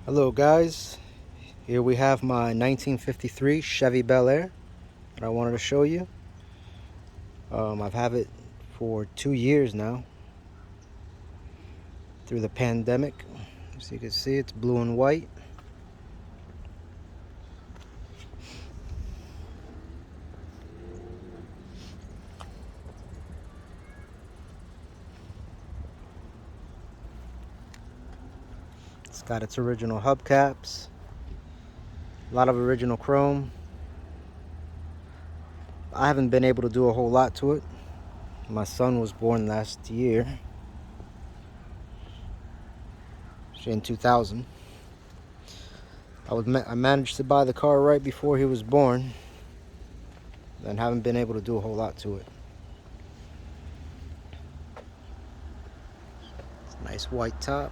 Hello guys, here we have my 1953 Chevy Bel Air that I wanted to show you. I've had it for 2 years now through the pandemic. As you can see, it's blue and white. It's got its original hubcaps, a lot of original chrome. I haven't been able to do a whole lot to it. My son was born last year, in 2000. I managed to buy the car right before he was born, and haven't been able to do a whole lot to it. It's a nice white top.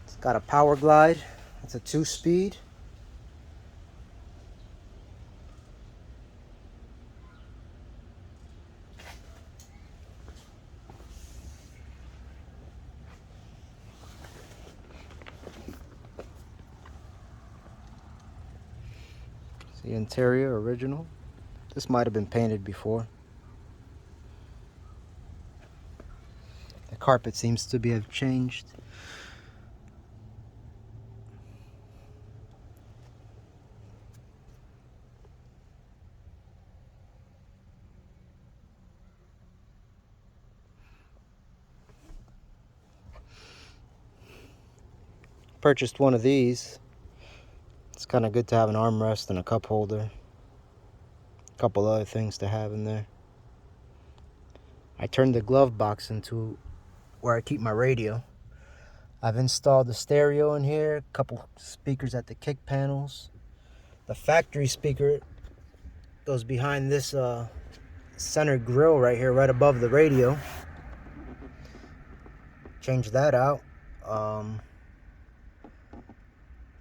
It's got a power glide. It's a 2-speed. The interior original. This might have been painted before. The carpet seems to have changed. Purchased one of these. It's kind of good to have an armrest and a cup holder. A couple other things to have in there. I turned the glove box into where I keep my radio. I've installed the stereo in here, a couple speakers at the kick panels. The factory speaker goes behind this center grill right here, right above the radio. Changed that out.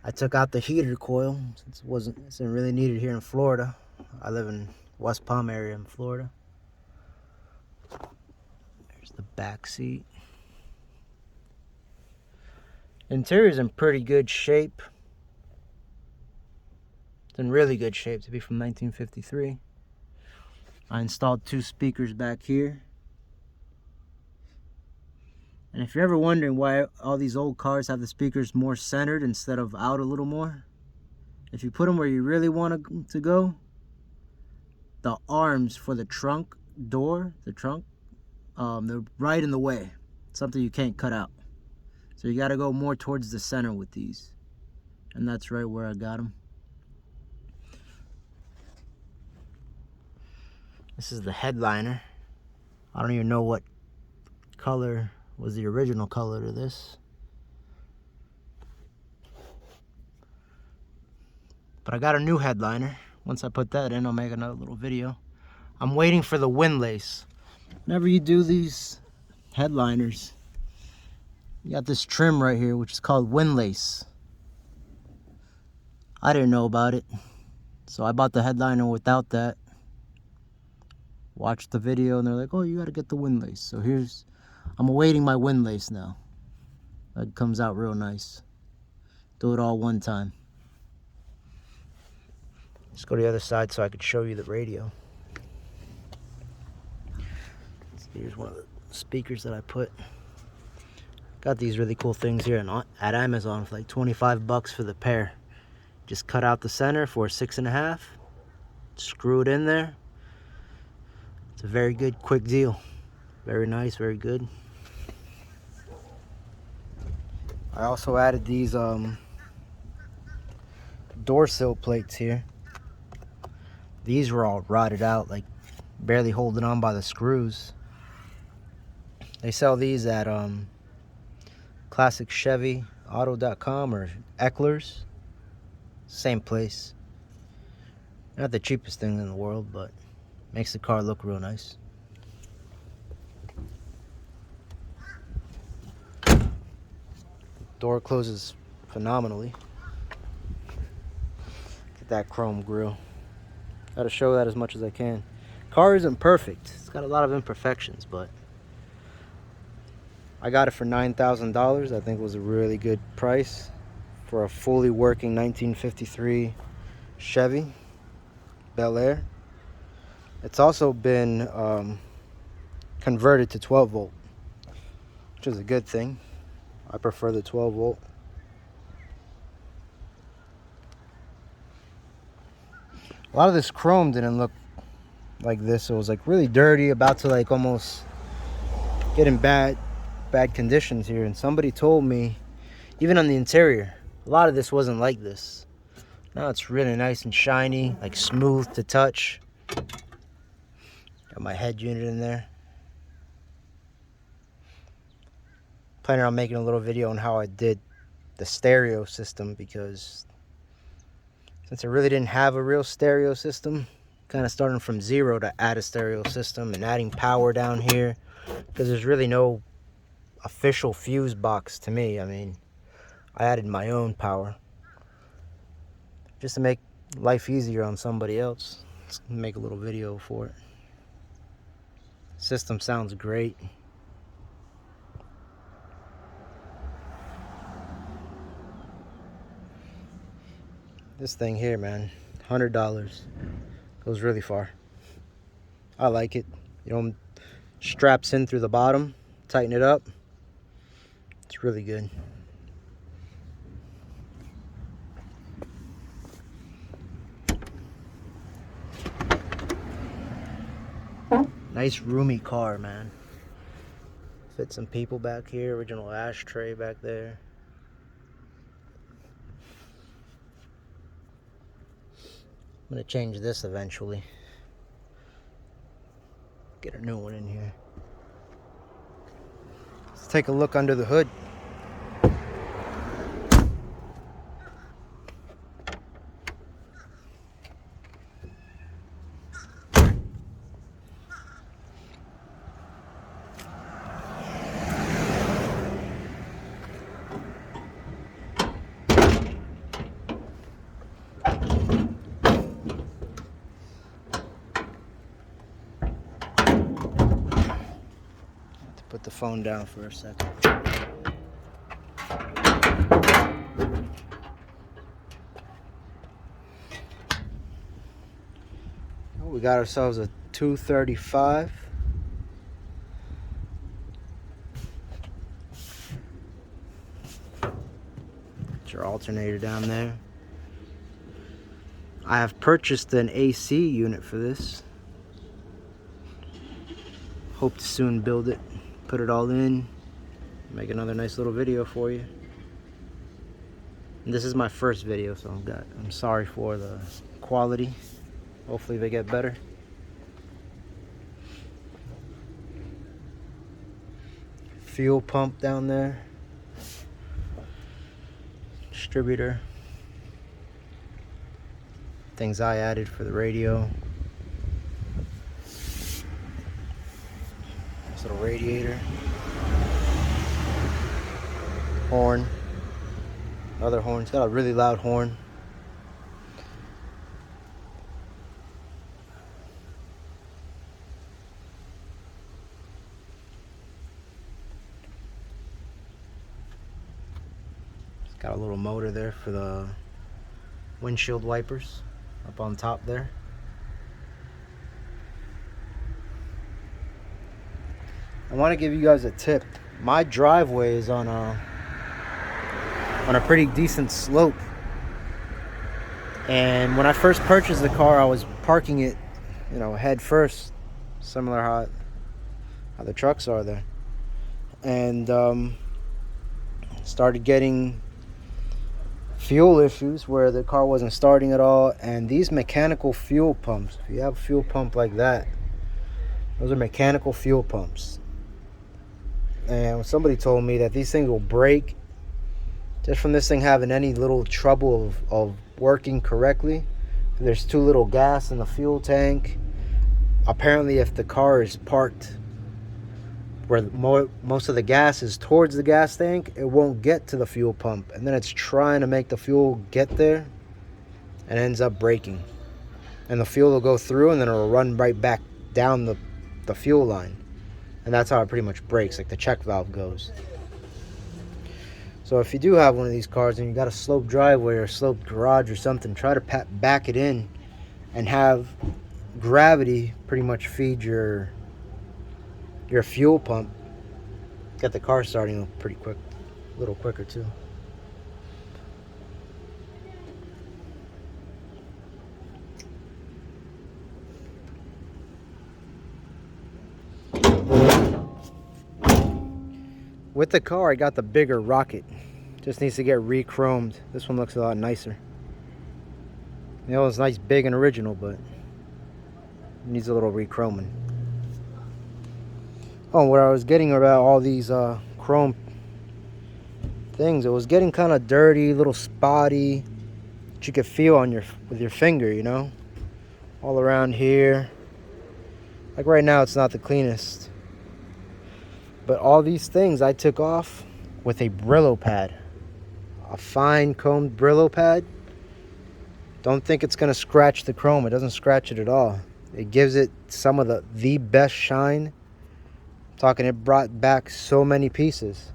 I took out the heater coil since it wasn't really needed here in Florida. I live in West Palm area in Florida. There's the back seat. Interior's in pretty good shape. It's in really good shape to be from 1953. I installed 2 speakers back here. And if you're ever wondering why all these old cars have the speakers more centered instead of out a little more, if you put them where you really want to go, the arms for the trunk door, they're right in the way. It's something you can't cut out. So you got to go more towards the center with these. And that's right where I got them. This is the headliner. I don't even know what color was the original color to this. But I got a new headliner. Once I put that in, I'll make another little video. I'm waiting for the windlace. Whenever you do these headliners, you got this trim right here, which is called windlace. I didn't know about it, so I bought the headliner without that. Watched the video, and they're like, oh, you gotta get the windlace. So I'm awaiting my windlace now. That comes out real nice. Do it all one time. Let's go to the other side so I could show you the radio. Here's one of the speakers that I put. Got these really cool things here at Amazon for like 25 bucks for the pair. Just cut out the center for 6.5. Screw it in there. It's a very good, quick deal. Very nice, very good. I also added these door sill plates here. These were all rotted out, like barely holding on by the screws. They sell these at classic Chevy Auto.com or Eckler's. Same place. Not the cheapest thing in the world, but makes the car look real nice. Door closes phenomenally. Look at that chrome grille. Gotta show that as much as I can. Car isn't perfect. It's got a lot of imperfections, but I got it for $9,000. I think it was a really good price for a fully working 1953 Chevy Bel Air. It's also been converted to 12 volt, which is a good thing. I prefer the 12 volt. A lot of this chrome didn't look like this. It was like really dirty, about to like almost get in bad conditions here. And somebody told me, even on the interior, a lot of this wasn't like this. Now it's really nice and shiny, like smooth to touch. Got my head unit in there. Planning on making a little video on how I did the stereo system, because since I really didn't have a real stereo system, kind of starting from zero to add a stereo system and adding power down here, because there's really no official fuse box to me. I mean, I added my own power just to make life easier on somebody else. Let's make a little video for it. System sounds great. This thing here, man, $100. Goes really far. I like it. You know, straps in through the bottom, tighten it up. It's really good. Nice roomy car, man. Fit some people back here. Original ashtray back there. I'm gonna change this eventually. Get a new one in here. Let's take a look under the hood. Put the phone down for a second. Oh, we got ourselves a 235. Get your alternator down there. I have purchased an AC unit for this. Hope to soon build it. Put it all in, make another nice little video for you. And this is my first video, so I'm sorry for the quality. Hopefully they get better. Fuel pump down there. Distributor. Things I added for the radio. Little radiator, horn, other horn. It's got a really loud horn. It's got a little motor there for the windshield wipers up on top there. I want to give you guys a tip. My driveway is on a pretty decent slope, and when I first purchased the car, I was parking it, you know, head first, similar how the trucks are there, and started getting fuel issues where the car wasn't starting at all. And these mechanical fuel pumps, if you have a fuel pump like that, those are mechanical fuel pumps. And somebody told me that these things will break just from this thing having any little trouble of working correctly. There's too little gas in the fuel tank. Apparently, if the car is parked where most of the gas is towards the gas tank, it won't get to the fuel pump, and then it's trying to make the fuel get there and ends up breaking, and the fuel will go through and then it'll run right back down the fuel line. And that's how it pretty much breaks, like the check valve goes. So if you do have one of these cars and you got a sloped driveway or a sloped garage or something, try to back it in and have gravity pretty much feed your fuel pump. Get the car starting pretty quick, a little quicker too. With the car, I got the bigger Rocket. Just needs to get re-chromed. This one looks a lot nicer. You know, it's nice, big, and original, but it needs a little re-chroming. Oh, what I was getting about all these chrome things, it was getting kind of dirty, a little spotty, that you could feel on with your finger, you know, all around here. Like right now, it's not the cleanest. But all these things I took off with a Brillo pad. A fine combed Brillo pad. Don't think it's going to scratch the chrome. It doesn't scratch it at all. It gives it some of the best shine. I'm talking, it brought back so many pieces.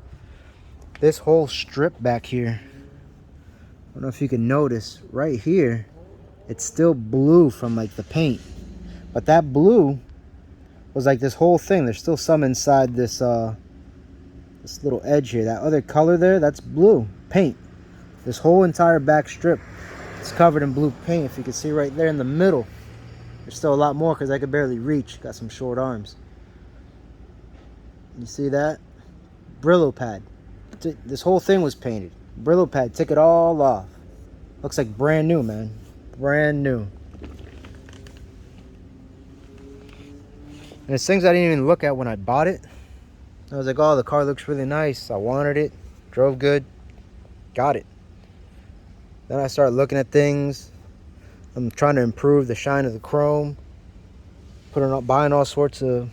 This whole strip back here, I don't know if you can notice, right here, it's still blue from like the paint. But that blue was like this whole thing. There's still some inside this this little edge here. That other color there, that's blue paint. This whole entire back strip is covered in blue paint. If you can see right there in the middle, there's still a lot more because I could barely reach. Got some short arms. You see that? Brillo pad. This whole thing was painted. Brillo pad, took it all off. Looks like brand new, man. Brand new. And it's things I didn't even look at when I bought it. I was like, oh, the car looks really nice. I wanted it. Drove good. Got it. Then I started looking at things. I'm trying to improve the shine of the chrome. Buying all sorts of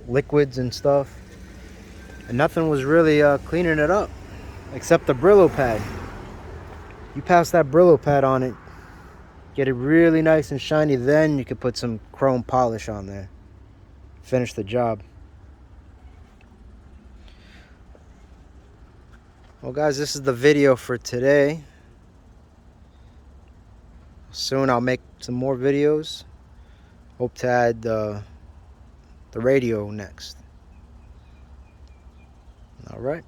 liquids and stuff. And nothing was really cleaning it up. Except the Brillo pad. You pass that Brillo pad on it. Get it really nice and shiny, then you can put some chrome polish on there. Finish the job. Well guys, this is the video for today. Soon I'll make some more videos. Hope to add the radio next. Alright.